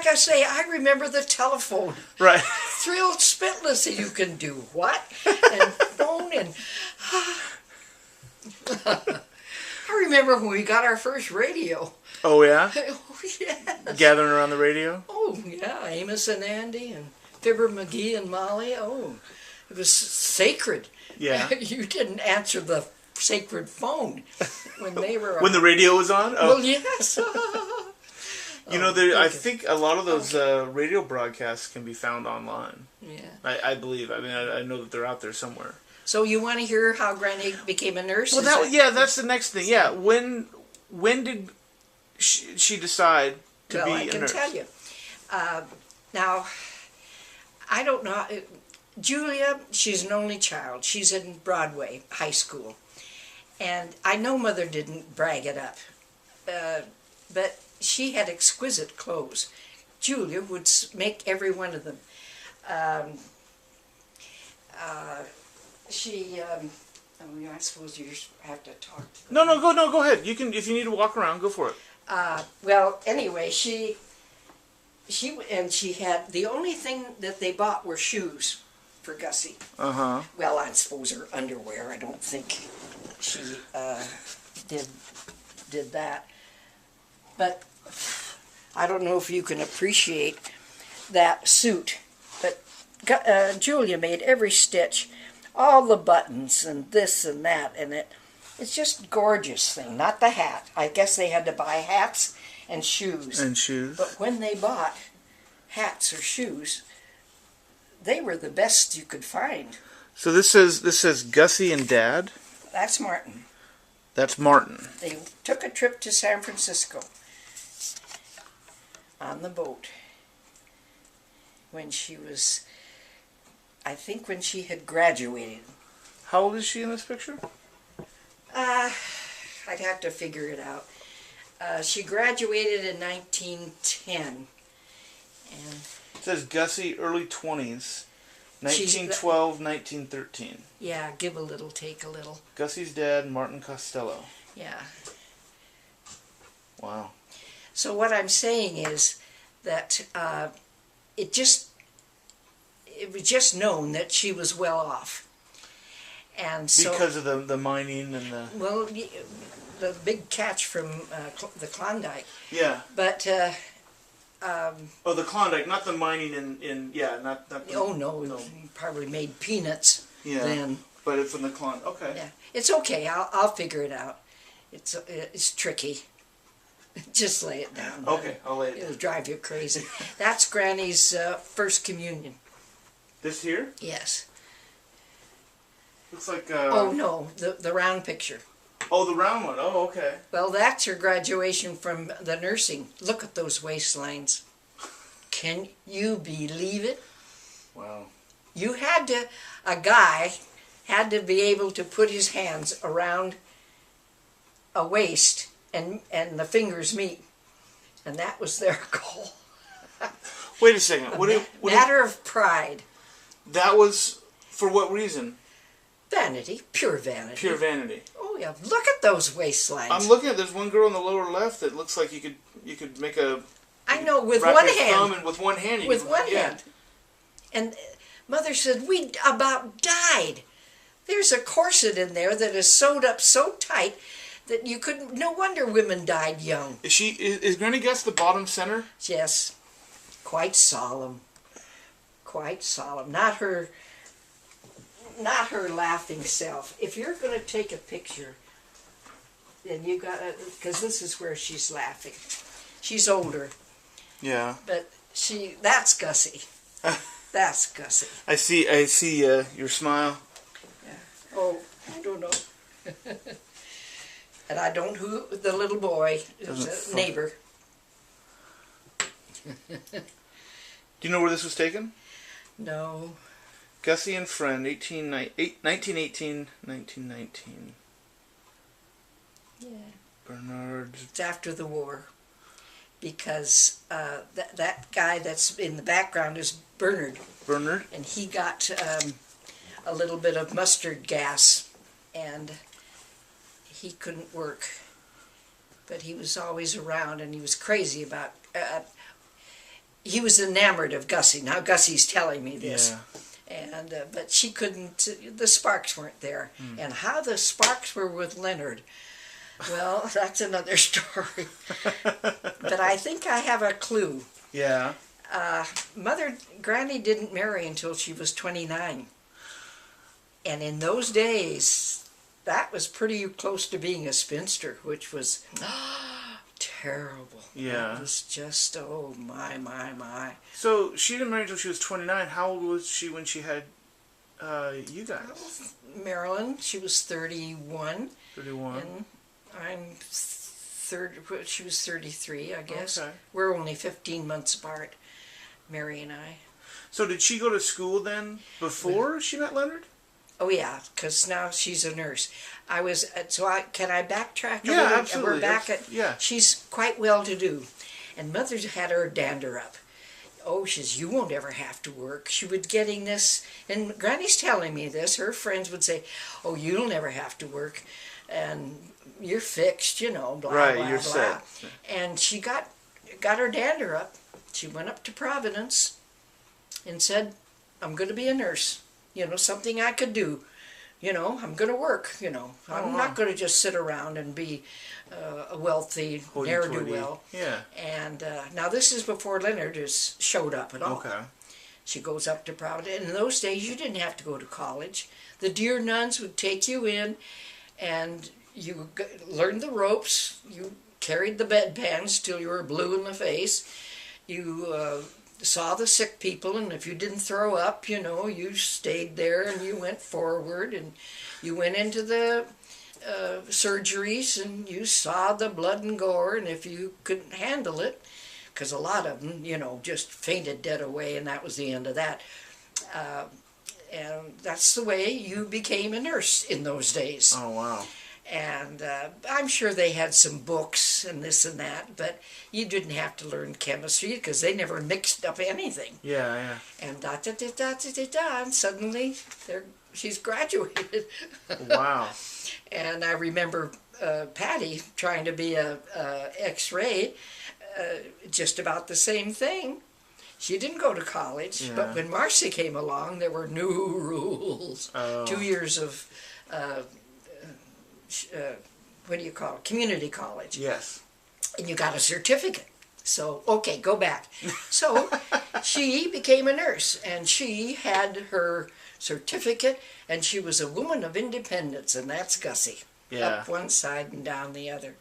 like I say, I remember the telephone. Right. Thrilled spitless, you can do what? And phone and... I remember when we got our first radio. Oh, yeah? Oh, yes. Gathering around the radio? Oh, yeah. Amos and Andy and Fibber McGee and Molly. Oh, it was sacred. Yeah. You didn't answer the sacred phone when they were on. When the radio was on? Oh. Well, yes. You know, I think a lot of those radio broadcasts can be found online. Yeah. I believe. I mean, I know that they're out there somewhere. So you want to hear how Granny became a nurse? Well, that's the next thing. Yeah. When did she decide to be a nurse? I can tell you. Now, I don't know. Julia, she's an only child. She's in Broadway High School. And I know Mother didn't brag it up. But she had exquisite clothes. Julia would make every one of them. I suppose you have to talk to them. No, go ahead. You can, if you need to walk around, go for it. Well, anyway, she had, the only thing that they bought were shoes for Gussie. Uh-huh. Well, I suppose her underwear. I don't think she did that. But I don't know if you can appreciate that suit. But Julia made every stitch, all the buttons and this and that, and it's just a gorgeous thing. Not the hat. I guess they had to buy hats and shoes. And shoes. But when they bought hats or shoes, they were the best you could find. So this says Gussie and Dad. That's Martin. That's Martin. They took a trip to San Francisco on the boat when she was, I think when she had graduated. How old is she in this picture? I'd have to figure it out. She graduated in 1910. And it says Gussie, early 20s, 1912, 1913. Yeah, give a little, take a little. Gussie's dad, Martin Costello. Yeah. Wow. So what I'm saying is that it was just known that she was well off. And so, because of the mining and the... Well, the big catch from the Klondike. Yeah. But... the Klondike, not the mining not the... Oh, no, he probably made peanuts then. But it's from the Klondike, okay. Yeah, it's okay, I'll figure it out. It's tricky. Just lay it down. Okay, I'll lay it down. It'll drive you crazy. That's Granny's first communion. This here? Yes. Looks like... Oh, no, the round picture. Oh, the round one. Oh, okay. Well, that's her graduation from the nursing. Look at those waistlines. Can you believe it? Wow. A guy had to be able to put his hands around a waist and the fingers meet. And that was their goal. Wait a second. Matter of pride. That was, for what reason? Vanity, pure vanity. Pure vanity. Oh yeah, look at those waistlines. I'm looking at, there's one girl on the lower left that looks like you could make a... I know, with wrap one your hand. thumb and with one hand. With one hand. And Mother said, we about died. There's a corset in there that is sewed up so tight that you couldn't, no wonder women died young. Is Granny Gus the bottom center? Yes. Quite solemn. Quite solemn. Not her laughing self. If you're going to take a picture, then you got to, because this is where she's laughing. She's older. Yeah. But that's Gussie. That's Gussie. I see your smile. Yeah. Oh, I don't know. And I don't who the little boy is a neighbor. Do you know where this was taken? No. Gussie and Friend, 1918, 1919. Yeah. Bernard. It's after the war. Because that guy that's in the background is Bernard. Bernard? And he got a little bit of mustard gas. And he couldn't work. But he was always around and he was crazy about... he was enamored of Gussie. Now Gussie's telling me this. Yeah. And but she couldn't. The sparks weren't there, and how the sparks were with Leonard. Well, that's another story. But I think I have a clue. Yeah. Granny didn't marry until she was 29, and in those days, that was pretty close to being a spinster, which was terrible. Yeah. It was just oh my. So she didn't marry until she was 29. How old was she when she had you guys? Marilyn, she was 31. 31. And I'm she was 33, I guess. Okay. We're only 15 months apart, Mary and I. So did she go to school then before she met Leonard? Oh yeah, because now she's a nurse. I was can I backtrack a Yeah, little? absolutely. We're back at Yeah. She's quite well to do, and Mother had her dander up. Oh, she says, you won't ever have to work. She was getting this, and Granny's telling me this. Her friends would say, oh, you'll never have to work, and you're fixed, you know, blah, Right, blah, you're blah. set. And she got her dander up. She went up to Providence and said, I'm going to be a nurse. You know, something I could do. You know, I'm going to work, you know. I'm wow. not going to just sit around and be a wealthy ne'er-do-well. Yeah. And now this is before Leonard has showed up at all. Okay. She goes up to Providence. And in those days, you didn't have to go to college. The dear nuns would take you in, and you learned the ropes. You carried the bedpans till you were blue in the face. You saw the sick people, and if you didn't throw up, you know, you stayed there and you went forward, and you went into the surgeries and you saw the blood and gore, and if you couldn't handle it, because a lot of them, you know, just fainted dead away, and that was the end of that. And that's the way you became a nurse in those days. Oh, wow. And I'm sure they had some books and this and that, but you didn't have to learn chemistry because they never mixed up anything. Yeah, yeah. And and suddenly she's graduated. Wow. And I remember Patty trying to be a X-ray, just about the same thing. She didn't go to college, Yeah. but when Marcy came along, there were new rules. Oh. 2 years of what do you call it? Community college. Yes. And you got a certificate. So, okay, go back. So she became a nurse, and she had her certificate, and she was a woman of independence, and that's Gussie. Yeah. Up one side and down the other.